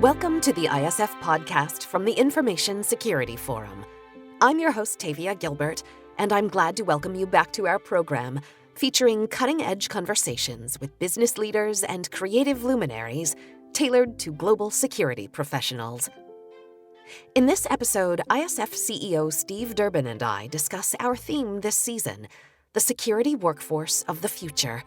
Welcome to the ISF podcast from the Information Security Forum. I'm your host, Tavia Gilbert, and I'm glad to welcome you back to our program featuring cutting-edge conversations with business leaders and creative luminaries tailored to global security professionals. In this episode, ISF CEO Steve Durbin and I discuss our theme this season, the security workforce of the future.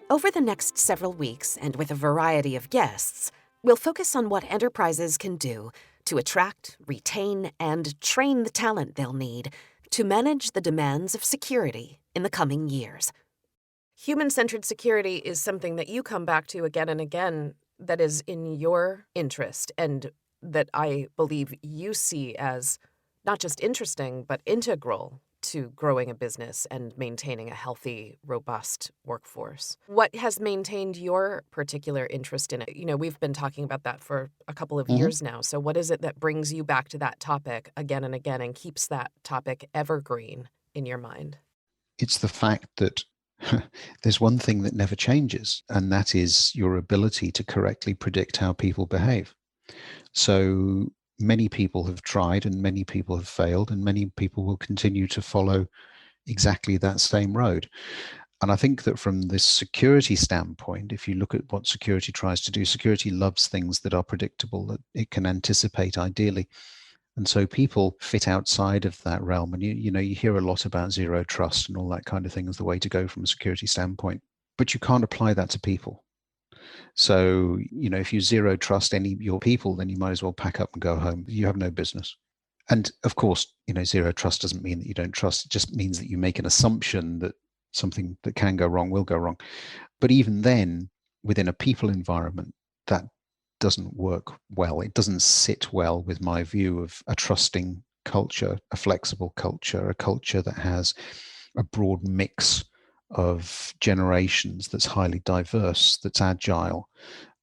Over the next several weeks, and with a variety of guests, we'll focus on what enterprises can do to attract, retain, and train the talent they'll need to manage the demands of security in the coming years. Human-centered security is something that you come back to again and again that is in your interest and that I believe you see as not just interesting, but integral to growing a business and maintaining a healthy, robust workforce. What has maintained your particular interest in it? You know, we've been talking about that for a couple of years now. So what is it that brings you back to that topic again and again and keeps that topic evergreen in your mind? It's the fact that there's one thing that never changes, and that is your ability to correctly predict how people behave. So many people have tried and many people have failed and many people will continue to follow exactly that same road. And I think that from this security standpoint, if you look at what security tries to do, security loves things that are predictable, that it can anticipate ideally. And so people fit outside of that realm. And you hear a lot about zero trust and all that kind of thing as the way to go from a security standpoint. But you can't apply that to people. So, if you zero trust any of your people, then you might as well pack up and go home. You have no business. And of course, zero trust doesn't mean that you don't trust. It just means that you make an assumption that something that can go wrong will go wrong. But even then, within a people environment, that doesn't work well. It doesn't sit well with my view of a trusting culture, a flexible culture, a culture that has a broad mix of generations, that's highly diverse, that's agile,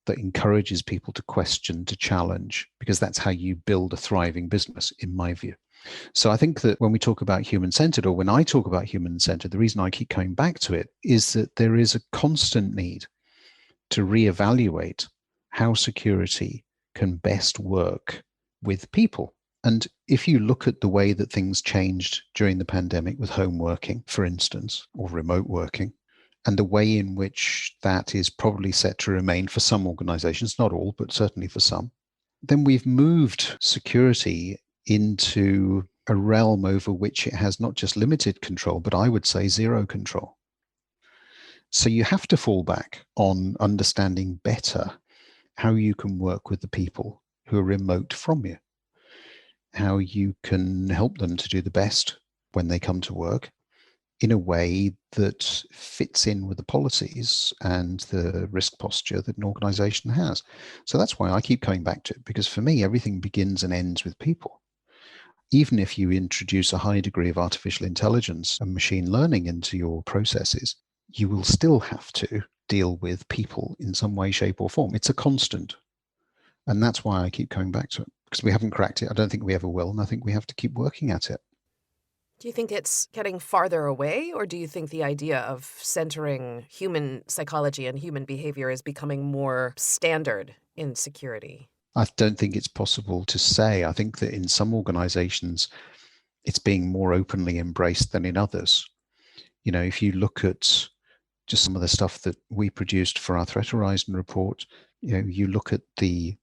that encourages people to question, to challenge, because that's how you build a thriving business, in my view. So I think that when we talk about human-centered, or when I talk about human-centered, the reason I keep coming back to it is that there is a constant need to reevaluate how security can best work with people. And if you look at the way that things changed during the pandemic with home working, for instance, or remote working, and the way in which that is probably set to remain for some organizations, not all, but certainly for some, then we've moved security into a realm over which it has not just limited control, but I would say zero control. So you have to fall back on understanding better how you can work with the people who are remote from you, how you can help them to do the best when they come to work in a way that fits in with the policies and the risk posture that an organization has. So that's why I keep coming back to it, because for me, everything begins and ends with people. Even if you introduce a high degree of artificial intelligence and machine learning into your processes, you will still have to deal with people in some way, shape, or form. It's a constant. And that's why I keep coming back to it, because we haven't cracked it. I don't think we ever will. And I think we have to keep working at it. Do you think it's getting farther away, or do you think the idea of centering human psychology and human behavior is becoming more standard in security? I don't think it's possible to say. I think that in some organizations, it's being more openly embraced than in others. If you look at just some of the stuff that we produced for our Threat Horizon report, you look at the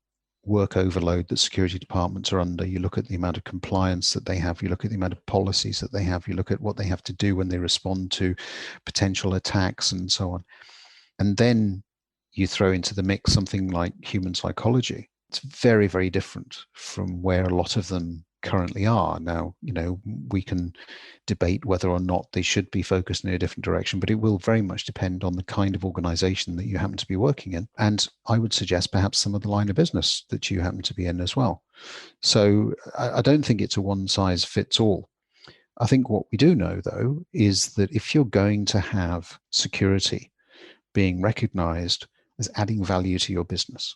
work overload that security departments are under, you look at the amount of compliance that they have, you look at the amount of policies that they have, you look at what they have to do when they respond to potential attacks and so on. And then you throw into the mix something like human psychology. It's very, very different from where a lot of them currently are. Now, we can debate whether or not they should be focused in a different direction, but it will very much depend on the kind of organization that you happen to be working in. And I would suggest perhaps some of the line of business that you happen to be in as well. So I don't think it's a one size fits all. I think what we do know, though, is that if you're going to have security being recognized as adding value to your business,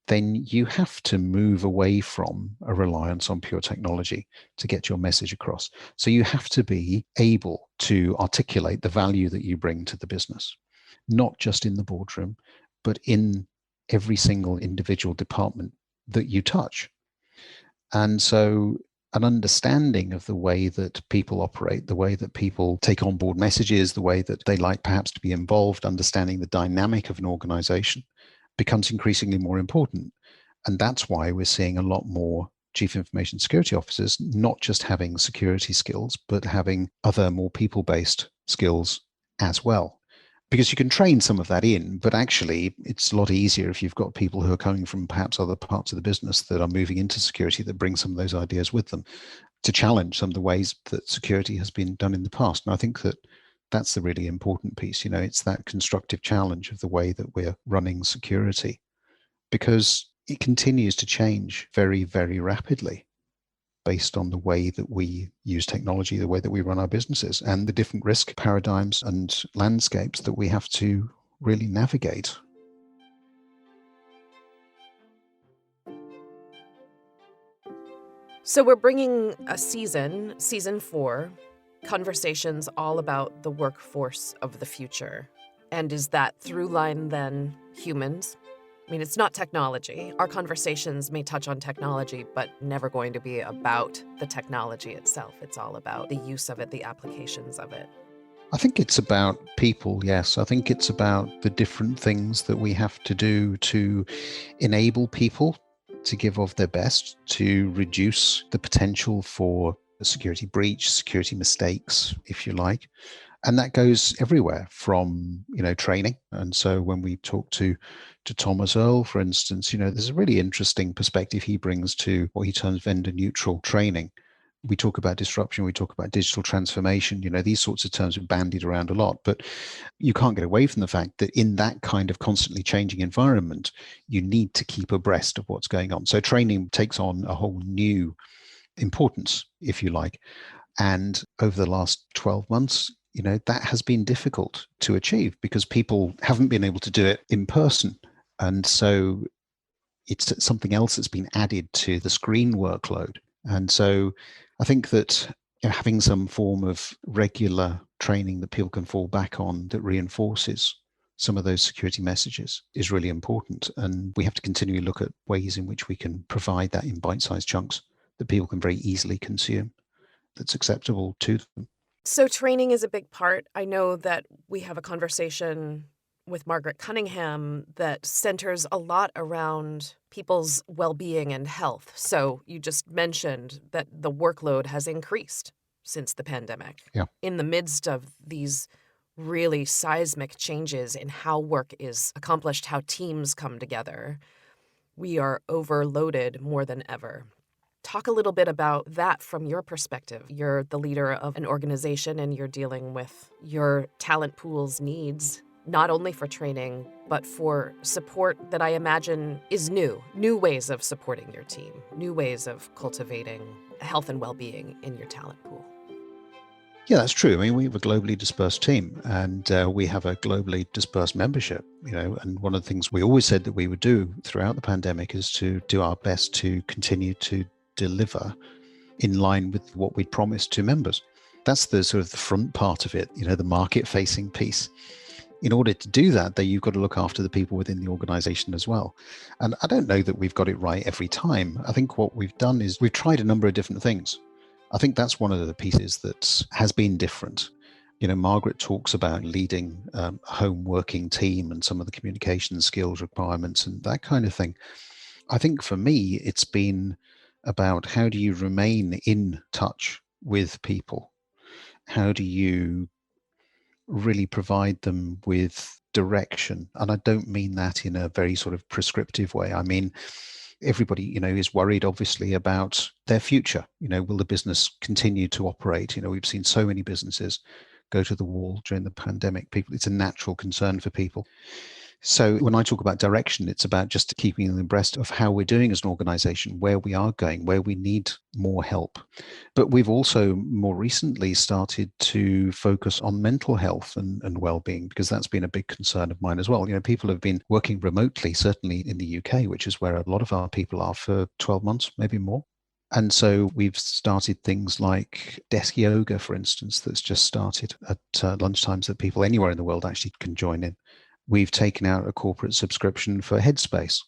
then you have to move away from a reliance on pure technology to get your message across. So you have to be able to articulate the value that you bring to the business, not just in the boardroom, but in every single individual department that you touch. And so an understanding of the way that people operate, the way that people take on board messages, the way that they like perhaps to be involved, understanding the dynamic of an organization becomes increasingly more important. And that's why we're seeing a lot more chief information security officers not just having security skills, but having other more people-based skills as well. Because you can train some of that in, but actually it's a lot easier if you've got people who are coming from perhaps other parts of the business that are moving into security that bring some of those ideas with them to challenge some of the ways that security has been done in the past. And I think that that's the really important piece. It's that constructive challenge of the way that we're running security, because it continues to change very, very rapidly based on the way that we use technology, the way that we run our businesses, and the different risk paradigms and landscapes that we have to really navigate. So we're bringing a season 4, conversations all about the workforce of the future. And is that through line then humans? I mean, it's not technology. Our conversations may touch on technology, but never going to be about the technology itself. It's all about the use of it, the applications of it. I think it's about people, yes. I think it's about the different things that we have to do to enable people to give of their best, to reduce the potential for a security breach, security mistakes, if you like. And that goes everywhere from, training. And so when we talk to Thomas Earl, for instance, there's a really interesting perspective he brings to what he terms vendor neutral training. We talk about disruption, we talk about digital transformation, these sorts of terms are bandied around a lot, but you can't get away from the fact that in that kind of constantly changing environment, you need to keep abreast of what's going on. So training takes on a whole new importance, if you like. And over the last 12 months, that has been difficult to achieve because people haven't been able to do it in person. And so it's something else that's been added to the screen workload. And so I think that having some form of regular training that people can fall back on that reinforces some of those security messages is really important. And we have to continually look at ways in which we can provide that in bite-sized chunks that people can very easily consume, that's acceptable to them. So training is a big part. I know that we have a conversation with Margaret Cunningham that centers a lot around people's well-being and health. So you just mentioned that the workload has increased since the pandemic. Yeah. In the midst of these really seismic changes in how work is accomplished, how teams come together, we are overloaded more than ever. Talk a little bit about that from your perspective. You're the leader of an organization and you're dealing with your talent pool's needs, not only for training, but for support that I imagine is new ways of supporting your team, new ways of cultivating health and well-being in your talent pool. Yeah, that's true. I mean, we have a globally dispersed team and we have a globally dispersed membership, and one of the things we always said that we would do throughout the pandemic is to do our best to continue to deliver in line with what we'd promised to members. That's the sort of the front part of it, the market facing piece. In order to do that, though, you've got to look after the people within the organization as well. And I don't know that we've got it right every time. I think what we've done is we've tried a number of different things. I think that's one of the pieces that has been different. Margaret talks about leading a home working team and some of the communication skills requirements and that kind of thing. I think for me, it's been about how do you remain in touch with people? How do you really provide them with direction? And I don't mean that in a very sort of prescriptive way. I mean, everybody, is worried obviously about their future. Will the business continue to operate? We've seen so many businesses go to the wall during the pandemic. It's a natural concern for people. So when I talk about direction, it's about just keeping them abreast of how we're doing as an organization, where we are going, where we need more help. But we've also more recently started to focus on mental health and well-being, because that's been a big concern of mine as well. People have been working remotely, certainly in the UK, which is where a lot of our people are, for 12 months, maybe more. And so we've started things like desk yoga, for instance, that's just started at lunchtimes that people anywhere in the world actually can join in. We've taken out a corporate subscription for Headspace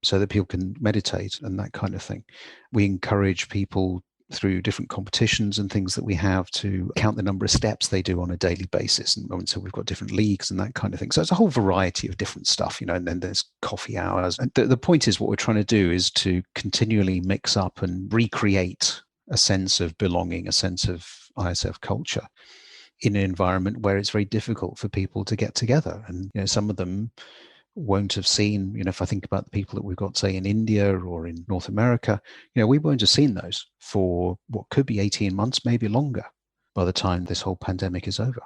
so that people can meditate and that kind of thing. We encourage people through different competitions and things that we have to count the number of steps they do on a daily basis. And so we've got different leagues and that kind of thing. So it's a whole variety of different stuff, and then there's coffee hours. And the point is, what we're trying to do is to continually mix up and recreate a sense of belonging, a sense of ISF culture in an environment where it's very difficult for people to get together. And some of them won't have seen, if I think about the people that we've got, say, in India or in North America, we won't have seen those for what could be 18 months, maybe longer, by the time this whole pandemic is over.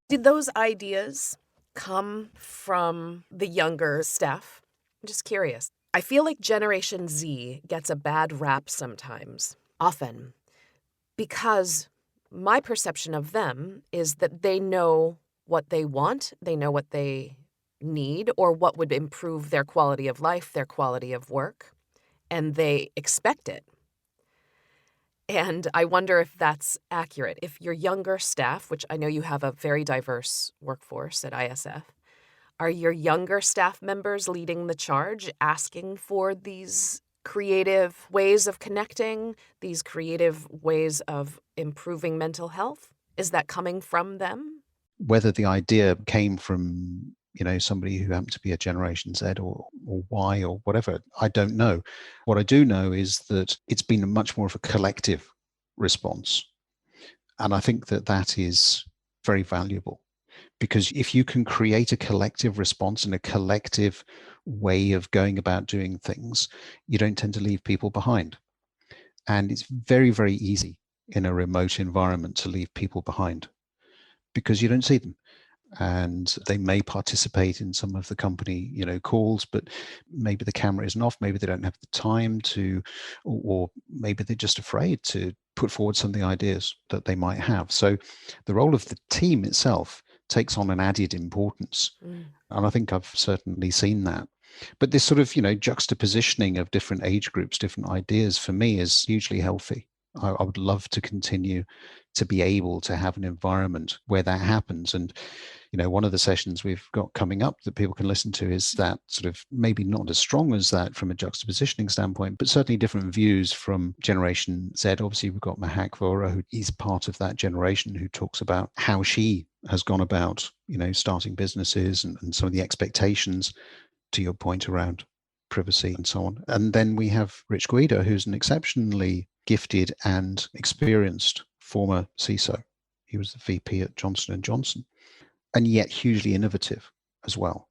Did those ideas come from the younger staff? I'm just curious. I feel like Generation Z gets a bad rap sometimes, often, because my perception of them is that they know what they want, they know what they need, or what would improve their quality of life, their quality of work, and they expect it. And I wonder if that's accurate. If your younger staff, which I know you have a very diverse workforce at ISF, are your younger staff members leading the charge, asking for these creative ways of connecting, these creative ways of improving mental health? Is that coming from them? Whether the idea came from somebody who happened to be a Generation Z or Y or whatever, I don't know. What I do know is that it's been a much more of a collective response. And I think that is very valuable, because if you can create a collective response and a collective way of going about doing things, you don't tend to leave people behind. And it's very, very easy in a remote environment to leave people behind because you don't see them. And they may participate in some of the company, calls, but maybe the camera isn't off. Maybe they don't have the time to, or maybe they're just afraid to put forward some of the ideas that they might have. So the role of the team itself takes on an added importance. And I think I've certainly seen that. But this sort of, juxtapositioning of different age groups, different ideas, for me is hugely healthy. I would love to continue to be able to have an environment where that happens. And one of the sessions we've got coming up that people can listen to is that sort of, maybe not as strong as that from a juxtapositioning standpoint, but certainly different views from Generation Z. Obviously, we've got Mahak Vora, who is part of that generation, who talks about how she has gone about, starting businesses and some of the expectations, to your point, around privacy and so on. And then we have Rich Guida, who's an exceptionally gifted and experienced former CISO. He was the VP at Johnson & Johnson, and yet hugely innovative as well.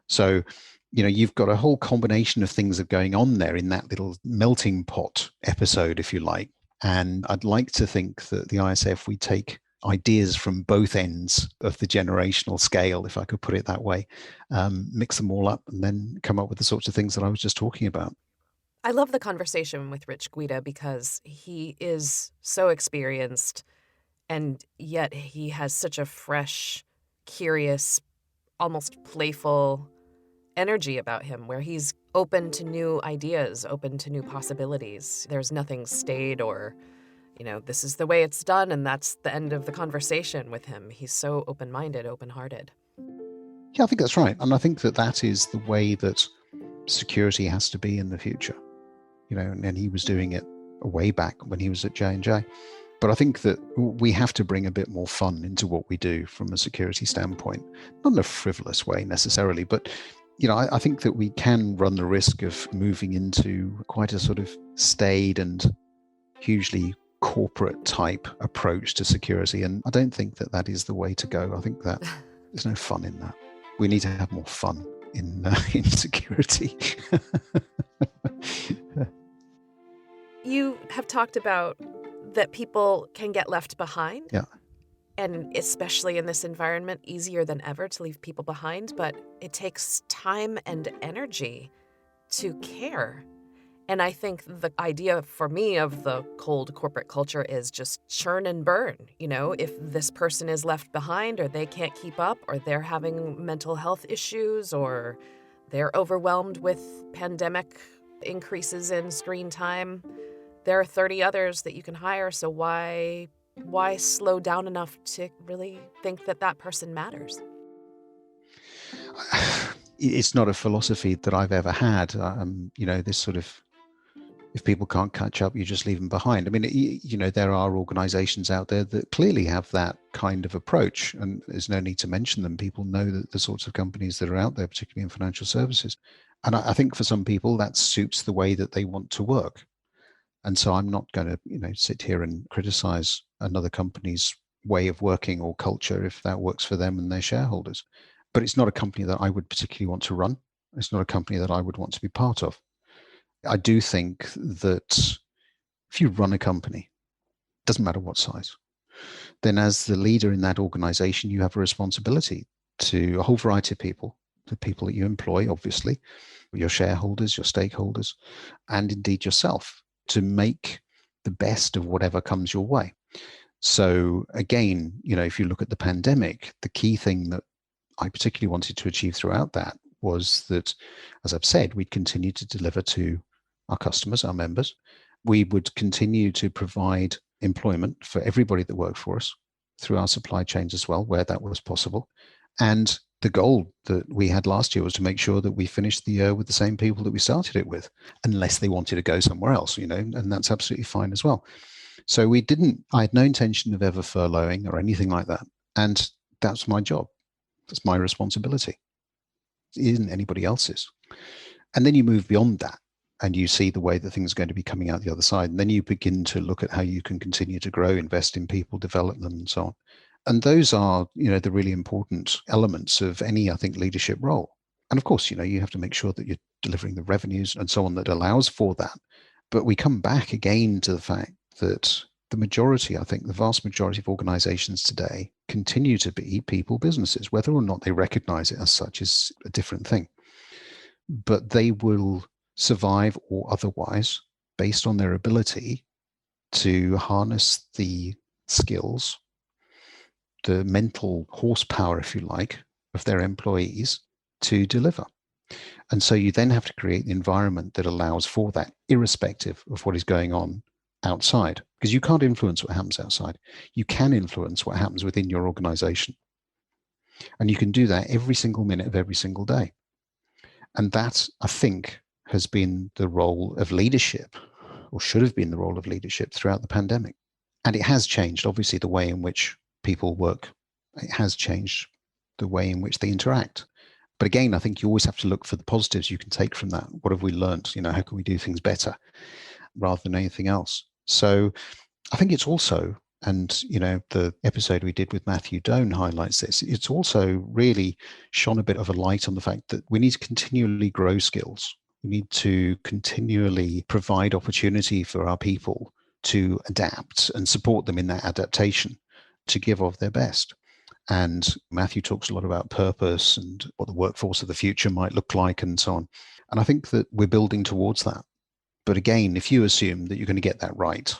So, you've got a whole combination of things that are going on there in that little melting pot episode, if you like. And I'd like to think that the ISF, we take ideas from both ends of the generational scale, if I could put it that way, mix them all up and then come up with the sorts of things that I was just talking about. I love the conversation with Rich Guida because he is so experienced, and yet he has such a fresh, curious, almost playful energy about him, where he's open to new ideas, open to new possibilities. There's nothing staid or, this is the way it's done, and that's the end of the conversation with him. He's so open-minded, open-hearted. Yeah, I think that's right. And I think that is the way that security has to be in the future. And he was doing it way back when he was at J&J. But I think that we have to bring a bit more fun into what we do from a security standpoint, not in a frivolous way necessarily, but I think that we can run the risk of moving into quite a sort of staid and hugely corporate type approach to security. And I don't think that is the way to go. I think that there's no fun in that. We need to have more fun in security. You have talked about that people can get left behind. Yeah. And especially in this environment, easier than ever to leave people behind. But it takes time and energy to care. And I think the idea for me of the cold corporate culture is just churn and burn. If this person is left behind, or they can't keep up, or they're having mental health issues, or they're overwhelmed with pandemic increases in screen time, there are 30 others that you can hire. So why slow down enough to really think that person matters? it's not a philosophy that I've ever had. This sort of, if people can't catch up, you just leave them behind. I mean, there are organizations out there that clearly have that kind of approach, and there's no need to mention them. People know that the sorts of companies that are out there, particularly in financial services. And I think for some people that suits the way that they want to work. And so I'm not going to, sit here and criticize another company's way of working or culture if that works for them and their shareholders. But it's not a company that I would particularly want to run. It's not a company that I would want to be part of. I do think that if you run a company, doesn't matter what size, then as the leader in that organization, you have a responsibility to a whole variety of people, the people that you employ, obviously, your shareholders, your stakeholders, and indeed yourself, to make the best of whatever comes your way. So again, if you look at the pandemic, the key thing that I particularly wanted to achieve throughout that was that, as I've said, we'd continue to deliver to our customers, our members. We would continue to provide employment for everybody that worked for us through our supply chains as well, where that was possible. And the goal that we had last year was to make sure that we finished the year with the same people that we started it with, unless they wanted to go somewhere else, and that's absolutely fine as well. So I had no intention of ever furloughing or anything like that. And that's my job. That's my responsibility. It isn't anybody else's. And then you move beyond that and you see the way that things are going to be coming out the other side. And then you begin to look at how you can continue to grow, invest in people, develop them, and so on. And those are, the really important elements of any, I think, leadership role. And of course, you have to make sure that you're delivering the revenues and so on that allows for that. But we come back again to the fact that the vast majority of organizations today continue to be people businesses. Whether or not they recognize it as such is a different thing. But they will survive or otherwise based on their ability to harness the skills, the mental horsepower, if you like, of their employees to deliver. And so you then have to create the environment that allows for that, irrespective of what is going on outside, because you can't influence what happens outside. You can influence what happens within your organization. And you can do that every single minute of every single day. And that, I think, has been the role of leadership, or should have been the role of leadership throughout the pandemic. And it has changed, obviously, the way in which people work. It has changed the way in which they interact. But again, I think you always have to look for the positives you can take from that. What have we learned? How can we do things better rather than anything else? So I think it's also, and the episode we did with Matthew Doan highlights this, it's also really shone a bit of a light on the fact that we need to continually grow skills. We need to continually provide opportunity for our people to adapt and support them in that adaptation, to give of their best. And Matthew talks a lot about purpose and what the workforce of the future might look like and so on. And I think that we're building towards that. But again, if you assume that you're going to get that right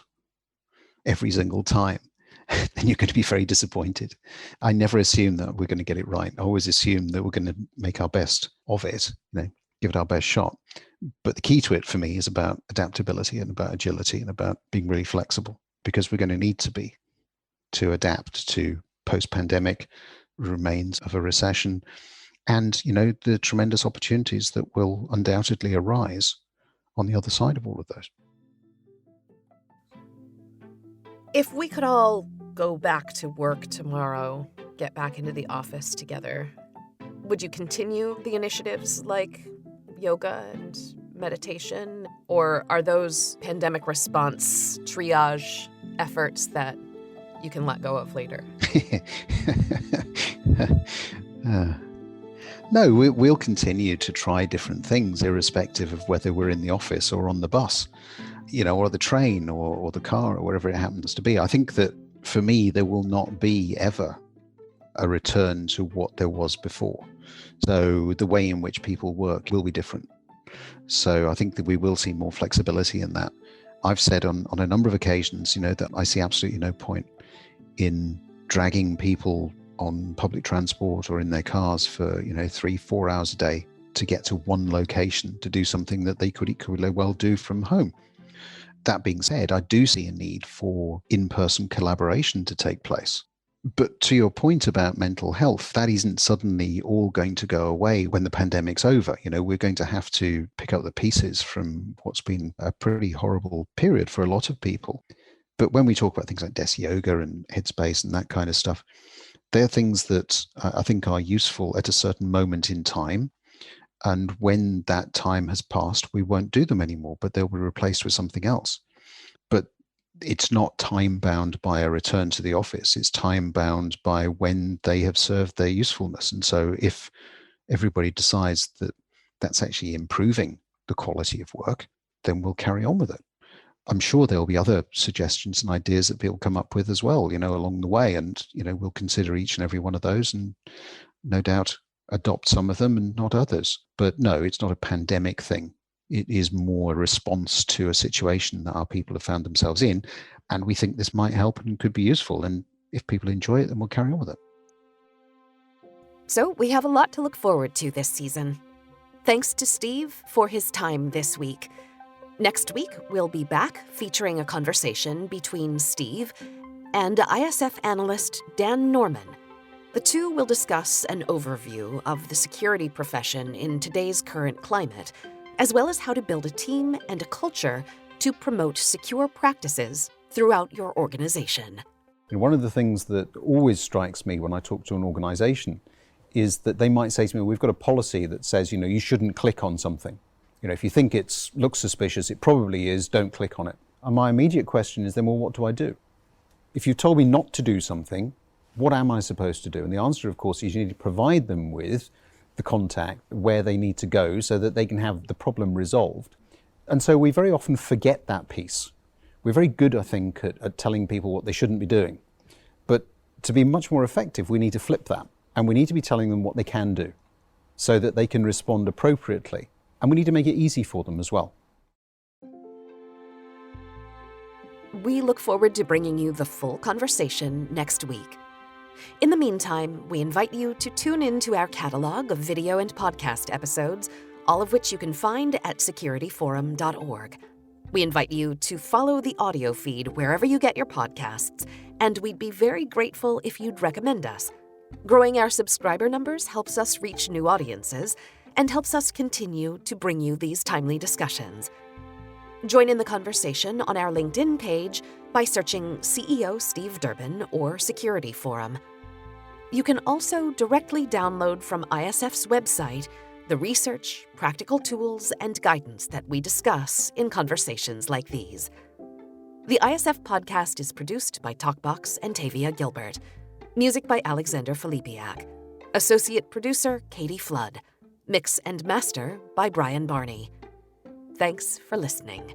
every single time, then you're going to be very disappointed. I never assume that we're going to get it right. I always assume that we're going to make our best of it, give it our best shot. But the key to it for me is about adaptability and about agility and about being really flexible, because we're going to need to be to adapt to post-pandemic remains of a recession and, the tremendous opportunities that will undoubtedly arise on the other side of all of those. If we could all go back to work tomorrow, get back into the office together, would you continue the initiatives like yoga and meditation? Or are those pandemic response triage efforts that you can let go of later? No, we'll continue to try different things, irrespective of whether we're in the office or on the bus, or the train or the car or wherever it happens to be. I think that for me, there will not be ever a return to what there was before. So the way in which people work will be different. So I think that we will see more flexibility in that. I've said on a number of occasions, that I see absolutely no point in dragging people on public transport or in their cars for 3-4 hours a day to get to one location to do something that they could equally well do from home. That being said, I do see a need for in-person collaboration to take place. But to your point about mental health, that isn't suddenly all going to go away when the pandemic's over. We're going to have to pick up the pieces from what's been a pretty horrible period for a lot of people. But when we talk about things like desk yoga and headspace and that kind of stuff, they're things that I think are useful at a certain moment in time. And when that time has passed, we won't do them anymore, but they'll be replaced with something else. But it's not time bound by a return to the office. It's time bound by when they have served their usefulness. And so if everybody decides that that's actually improving the quality of work, then we'll carry on with it. I'm sure there'll be other suggestions and ideas that people come up with as well, along the way. And, we'll consider each and every one of those and no doubt adopt some of them and not others. But no, it's not a pandemic thing. It is more a response to a situation that our people have found themselves in. And we think this might help and could be useful. And if people enjoy it, then we'll carry on with it. So we have a lot to look forward to this season. Thanks to Steve for his time this week. Next week, we'll be back featuring a conversation between Steve and ISF analyst Dan Norman. The two will discuss an overview of the security profession in today's current climate, as well as how to build a team and a culture to promote secure practices throughout your organization. And one of the things that always strikes me when I talk to an organization is that they might say to me, we've got a policy that says, you shouldn't click on something. If you think it looks suspicious, it probably is, don't click on it. And my immediate question is then, well, what do I do? If you told me not to do something, what am I supposed to do? And the answer, of course, is you need to provide them with the contact, where they need to go so that they can have the problem resolved. And so we very often forget that piece. We're very good, I think, at telling people what they shouldn't be doing. But to be much more effective, we need to flip that. And we need to be telling them what they can do so that they can respond appropriately. And we need to make it easy for them as well. We look forward to bringing you the full conversation next week. In the meantime, we invite you to tune into our catalog of video and podcast episodes, all of which you can find at securityforum.org. We invite you to follow the audio feed wherever you get your podcasts, and we'd be very grateful if you'd recommend us. Growing our subscriber numbers helps us reach new audiences and helps us continue to bring you these timely discussions. Join in the conversation on our LinkedIn page by searching CEO Steve Durbin or Security Forum. You can also directly download from ISF's website the research, practical tools, and guidance that we discuss in conversations like these. The ISF podcast is produced by TalkBox and Tavia Gilbert. Music by Alexander Filipiak. Associate producer Katie Flood. Mix and master by Brian Barney. Thanks for listening.